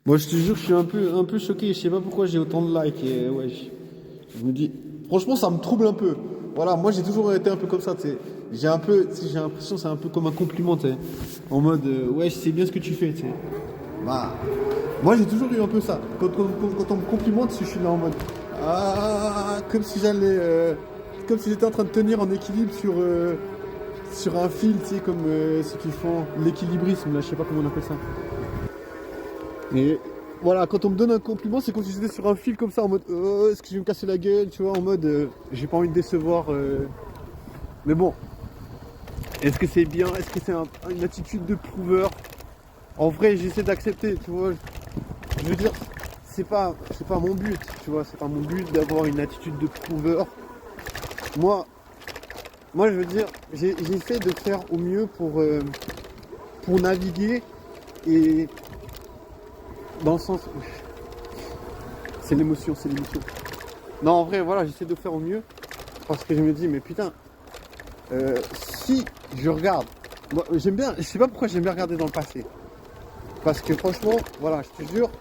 Moi, je te jure, je suis un peu choqué. Je sais pas pourquoi j'ai autant de likes. Et ouais, je me dis, franchement, ça me trouble un peu. Voilà, moi, j'ai toujours été un peu comme ça. Tu sais. J'ai un peu, tu sais, j'ai l'impression que c'est un peu comme un compliment. Tu sais. En mode, ouais, je sais bien ce que tu fais. Tu sais. Bah, moi, j'ai toujours eu un peu ça. Quand on me complimente, je suis là en mode, ah, comme si j'étais en train de tenir en équilibre sur un fil, tu sais, comme ceux qui font l'équilibrisme. Là, je sais pas comment on appelle ça. Mais voilà, quand on me donne un compliment, c'est comme si j'étais sur un fil comme ça, en mode est-ce que je vais me casser la gueule, tu vois, en mode j'ai pas envie de décevoir. Mais bon, est-ce que c'est bien? Est-ce que c'est une attitude de prouveur? En vrai, j'essaie d'accepter, tu vois. Je veux dire, c'est pas mon but, tu vois, c'est pas mon but d'avoir une attitude de prouveur. Moi, moi je veux dire, j'essaie de faire au mieux pour naviguer et dans le sens. C'est l'émotion, c'est l'émotion. Non, en vrai, voilà, j'essaie de faire au mieux parce que je me dis, mais putain, si je regarde, moi, j'aime bien, je sais pas pourquoi j'aime bien regarder dans le passé. Parce que franchement, voilà, je te jure,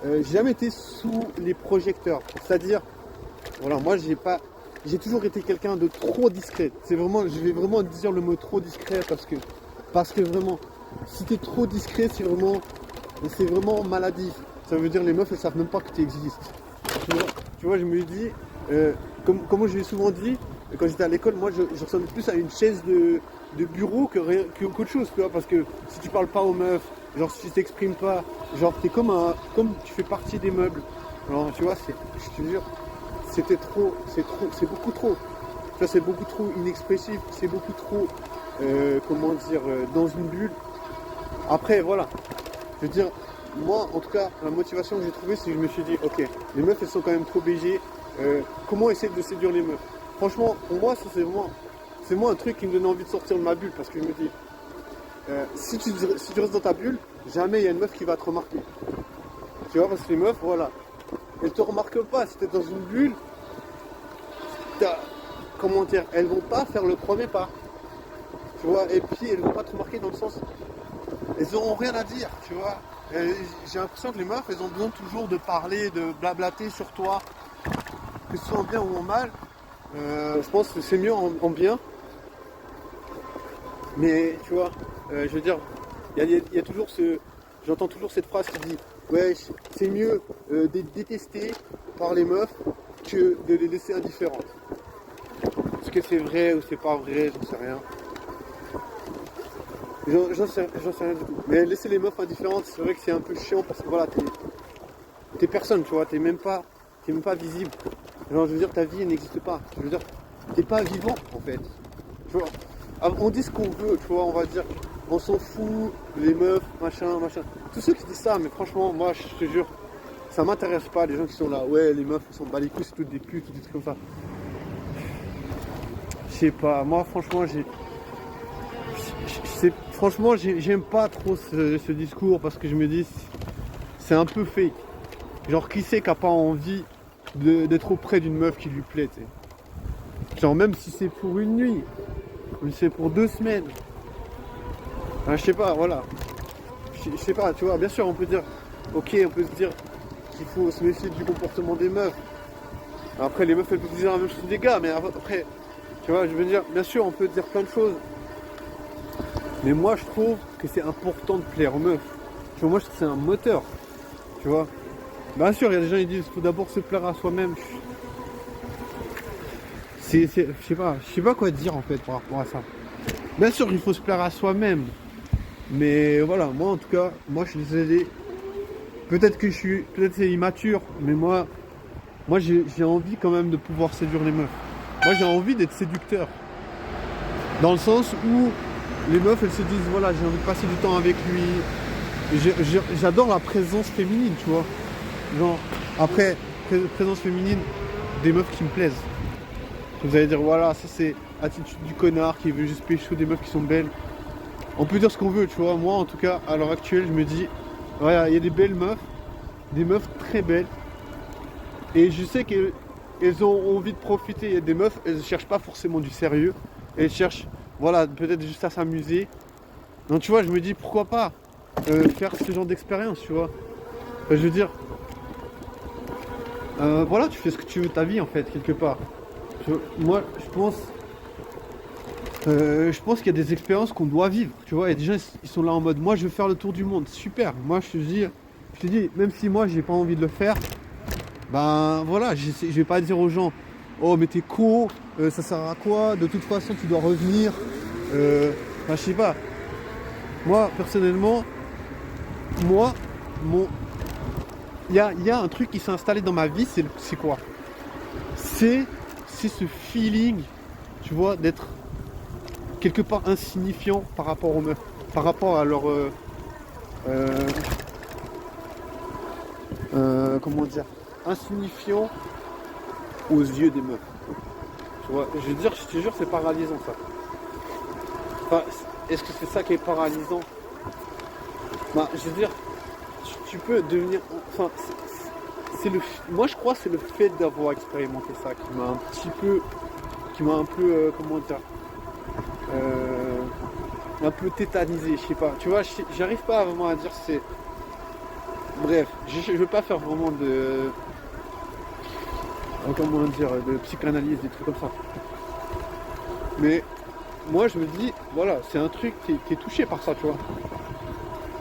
j'ai jamais été sous les projecteurs. C'est-à-dire, voilà, moi, j'ai toujours été quelqu'un de trop discret. C'est vraiment, je vais vraiment dire le mot trop discret parce que vraiment, si t'es trop discret, c'est vraiment maladif. Ça veut dire les meufs, elles savent même pas que tu existes. Tu vois, je me dis, comme je l'ai souvent dit, quand j'étais à l'école, moi je ressemble plus à une chaise de bureau qu'autre chose, tu vois, parce que si tu parles pas aux meufs, genre si tu t'exprimes pas, genre t'es comme tu fais partie des meubles. Alors tu vois, je te jure, c'est beaucoup trop. Tu vois, c'est beaucoup trop inexpressif, c'est beaucoup trop, comment dire, dans une bulle. Après, voilà, je veux dire, moi, en tout cas, la motivation que j'ai trouvée, c'est que je me suis dit, ok, les meufs, elles sont quand même trop BG. Comment essayer de séduire les meufs? Franchement, pour moi, ça, c'est moi un truc qui me donne envie de sortir de ma bulle. Parce que je me dis, si tu restes dans ta bulle, jamais il y a une meuf qui va te remarquer. Tu vois, parce que les meufs, voilà, elles te remarquent pas. Si tu es dans une bulle, comment dire, elles vont pas faire le premier pas. Tu vois, et puis elles vont pas te remarquer dans le sens, elles auront rien à dire, tu vois. J'ai l'impression que les meufs, elles ont besoin toujours de parler, de blablater sur toi, que ce soit en bien ou en mal. Je pense que c'est mieux en bien. Mais tu vois, je veux dire, il y a toujours j'entends toujours cette phrase qui dit, ouais, c'est mieux d'être détesté par les meufs que de les laisser indifférentes. Est-ce que c'est vrai ou c'est pas vrai, j'en sais rien. J'en sais rien du tout. Mais laisser les meufs indifférentes, c'est vrai que c'est un peu chiant parce que voilà, t'es personne, tu vois, t'es même pas visible. Genre, je veux dire, ta vie n'existe pas. Je veux dire, t'es pas vivant en fait. Tu vois, on dit ce qu'on veut, tu vois, on va dire, on s'en fout, les meufs, machin, machin. Tous ceux qui disent ça, mais franchement, moi, je te jure, ça m'intéresse pas, les gens qui sont là, ouais, les meufs, ils sont bat les couilles, c'est toutes des putes, ou des trucs comme ça. Je sais pas, moi, franchement, franchement, j'aime pas trop ce discours parce que je me dis, c'est un peu fake. Genre, qui c'est qui a pas envie d'être auprès d'une meuf qui lui plaît, tu sais. Genre, même si c'est pour une nuit, ou si c'est pour 2 semaines. Enfin, je sais pas, voilà. Je sais pas, tu vois, bien sûr, on peut dire, ok, on peut se dire qu'il faut se méfier du comportement des meufs. Après, les meufs, elles peuvent dire la même chose des gars, mais après, tu vois, je veux dire, bien sûr, on peut dire plein de choses. Mais moi, je trouve que c'est important de plaire aux meufs. Tu vois, moi, je trouve que c'est un moteur, tu vois. Bien sûr, il y a des gens qui disent qu'il faut d'abord se plaire à soi-même. Je sais pas quoi dire en fait par rapport à ça. Bien sûr, il faut se plaire à soi-même. Mais voilà, moi en tout cas, moi je suis désolé. Peut-être c'est immature, mais moi j'ai envie quand même de pouvoir séduire les meufs. Moi j'ai envie d'être séducteur. Dans le sens où les meufs elles se disent voilà, j'ai envie de passer du temps avec lui. Et j'adore la présence féminine, tu vois. Genre, après, présence féminine, des meufs qui me plaisent. Vous allez dire voilà, ça c'est attitude du connard qui veut juste pécho des meufs qui sont belles. On peut dire ce qu'on veut, tu vois. Moi en tout cas, à l'heure actuelle, je me dis, voilà, il y a des belles meufs, des meufs très belles. Et je sais qu'elles ont envie de profiter. Il y a des meufs, elles ne cherchent pas forcément du sérieux. Elles cherchent, voilà, peut-être juste à s'amuser. Donc tu vois, je me dis pourquoi pas faire ce genre d'expérience, tu vois. Enfin, je veux dire, voilà, tu fais ce que tu veux de ta vie en fait, quelque part. Moi, je pense qu'il y a des expériences qu'on doit vivre, tu vois. Et des gens, ils sont là en mode, moi, je veux faire le tour du monde, super. Moi, je te dis, même si moi, j'ai pas envie de le faire, ben voilà, je vais pas dire aux gens, oh, mais t'es con, ça sert à quoi? De toute façon, tu dois revenir. Enfin, je sais pas. Moi, personnellement, moi, mon, il y a un truc qui s'est installé dans ma vie, c'est quoi? C'est, c'est ce feeling, tu vois, d'être quelque part insignifiant par rapport aux meufs, par rapport à leur, euh, comment dire, insignifiant aux yeux des meufs. Tu vois, je veux dire, je te jure, c'est paralysant ça. Enfin, est-ce que c'est ça qui est paralysant? Bah, je veux dire, tu peux devenir, enfin, moi je crois que c'est le fait d'avoir expérimenté ça qui m'a un peu, comment dire, un peu tétanisé, je sais pas. Tu vois, j'arrive pas vraiment à dire c'est. Bref, je veux pas faire vraiment de. Comment dire, de psychanalyse, des trucs comme ça. Mais moi je me dis, voilà, c'est un truc qui est touché par ça, tu vois.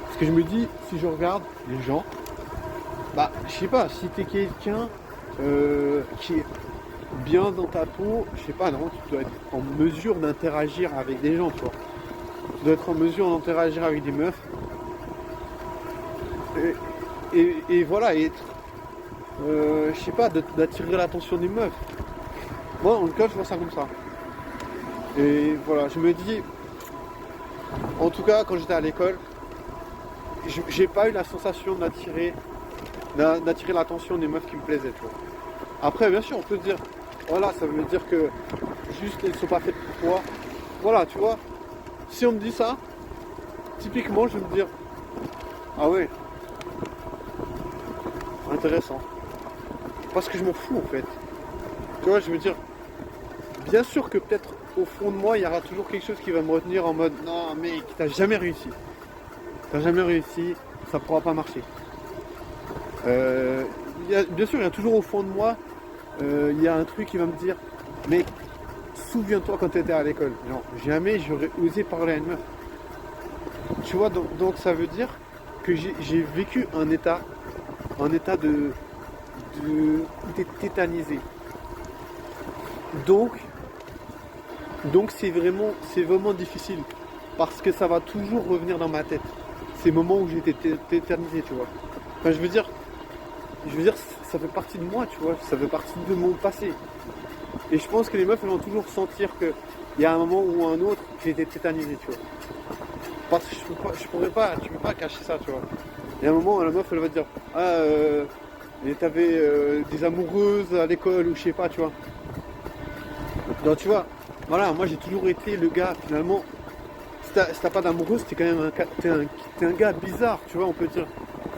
Parce que je me dis, si je regarde les gens, bah, je sais pas, si t'es quelqu'un qui est bien dans ta peau, je sais pas, non, tu dois être en mesure d'interagir avec des gens, tu vois. Tu dois être en mesure d'interagir avec des meufs. Et voilà, et être, je sais pas, d'attirer l'attention des meufs. Moi, en tout cas, je vois ça comme ça. Et voilà, je me dis, en tout cas, quand j'étais à l'école, j'ai pas eu la sensation d'attirer l'attention des meufs qui me plaisaient, tu vois. Après, bien sûr, on peut se dire, voilà, ça veut dire que juste elles sont pas faites pour toi. Voilà, tu vois. Si on me dit ça, typiquement, je vais me dire, ah ouais, intéressant. Parce que je m'en fous en fait. Tu vois, je veux dire, bien sûr que peut-être au fond de moi, il y aura toujours quelque chose qui va me retenir en mode, non mec, t'as jamais réussi. T'as jamais réussi, ça pourra pas marcher. Bien sûr, il y a toujours au fond de moi, il y a un truc qui va me dire, mais souviens-toi quand tu étais à l'école. Genre, jamais j'aurais osé parler à une meuf. Tu vois, donc ça veut dire que j'ai vécu un état de tétanisé. Donc c'est vraiment difficile parce que ça va toujours revenir dans ma tête. Ces moments où j'étais tétanisé, tu vois. Enfin, je veux dire, ça fait partie de moi, tu vois. Ça fait partie de mon passé. Et je pense que les meufs, elles vont toujours sentir qu'il y a un moment ou un autre que j'ai été tétanisé, tu vois. Parce que tu peux pas cacher ça, tu vois. Il y a un moment où la meuf, elle va te dire, ah, et t'avais des amoureuses à l'école ou je sais pas, tu vois. Donc tu vois, voilà, moi j'ai toujours été le gars, finalement, si t'as pas d'amoureuse, t'es quand même t'es un gars bizarre, tu vois, on peut dire,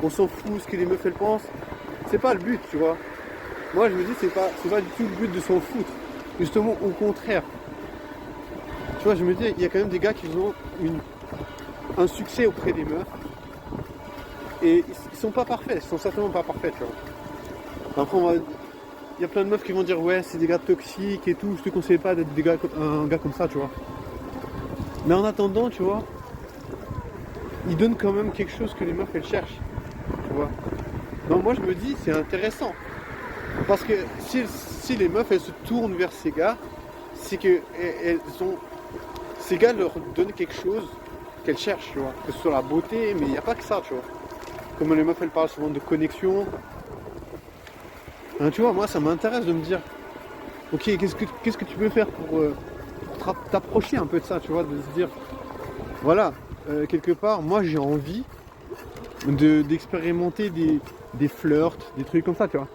on s'en fout ce que les meufs elles pensent. C'est pas le but, tu vois. Moi je me dis, c'est pas du tout le but de s'en foutre. Justement, au contraire. Tu vois, je me dis, il y a quand même des gars qui ont un succès auprès des meufs. Et ils sont pas parfaits, ils sont certainement pas parfaits, tu vois. Après, il y a plein de meufs qui vont dire, ouais, c'est des gars toxiques et tout, je te conseille pas d'être un gars comme ça, tu vois. Mais en attendant, tu vois, ils donnent quand même quelque chose que les meufs, elles cherchent, tu vois. Donc moi, je me dis, c'est intéressant. Parce que si les meufs, elles se tournent vers ces gars, c'est que ces gars leur donnent quelque chose qu'elles cherchent, tu vois. Que ce soit la beauté, mais il n'y a pas que ça, tu vois. Comme les meufs, elles parlent souvent de connexion. Hein, tu vois, moi, ça m'intéresse de me dire, ok, qu'est-ce que tu peux faire pour t'approcher un peu de ça, tu vois, de se dire, voilà, quelque part, moi, j'ai envie d'expérimenter des flirts, des trucs comme ça, tu vois.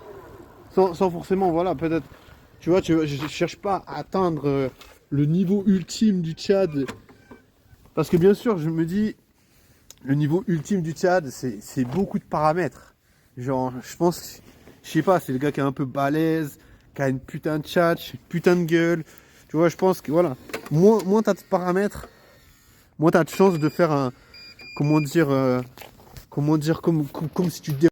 Sans forcément, voilà, peut-être, tu vois, je cherche pas à atteindre le niveau ultime du Tchad. Parce que bien sûr, je me dis, le niveau ultime du Tchad, c'est beaucoup de paramètres. Genre, je pense, je sais pas, c'est le gars qui est un peu balèze, qui a une putain de tchatch, une putain de gueule. Tu vois, je pense que voilà, moins t'as de paramètres, moins t'as de chance de faire un, comment dire, comme si tu